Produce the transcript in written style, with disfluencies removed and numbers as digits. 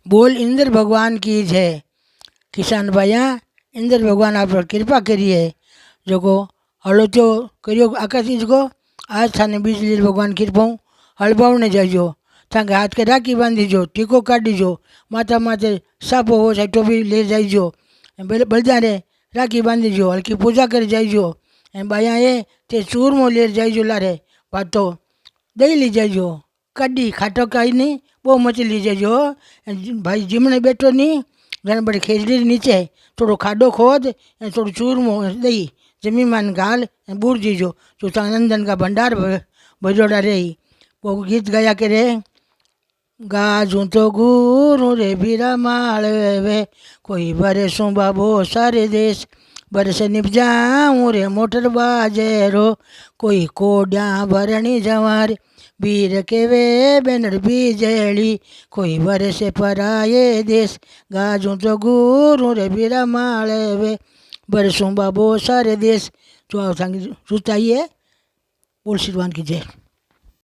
बोल इंद्र भगवान की जय। किसान भाइया इंद्र भगवान आप पर कृपा करी है जो को हलो तो करियो आकाश को आज थाने बिजली भगवान कृपा हलबावने जाइयो ताके हाथ के राखी बांधीजो टीको काढ़ीजो माथा माथे सापो हो चाहे टोपी ले जाइजो बलदारे राखी बांधीजो हल्की पूजा कर जाइजो बाया ये ते चूरमो ले जाइजो लारे पातो दही ली जाइजो कड्डी खाटो काई नहीं बहू मची ली जाइजो भाई जीमने बैठो नहीं जाने बड़ी खेजड़ी नीचे थोड़ो खाडो खोद थोड़ो चूरमो दही जमीमान गाल बूढ़ जीजो जो नंदन का भंडार भजोड़ा रही वो गीत गाया करे गाजू तो गुरु रे बीरा माळवे कोई बरसों बाबो सारे देश बरस निपजाऊं रे मोटर बाजेरो कोई कोड्या भरणी जवार वीर के वे बेनर बीजेली कोई बरस पराये देश गाजू तो गुरु रे बीरा माळवे बरसों बाबो सारे देश जो संग सुताइए बोल श्रीमान की जय।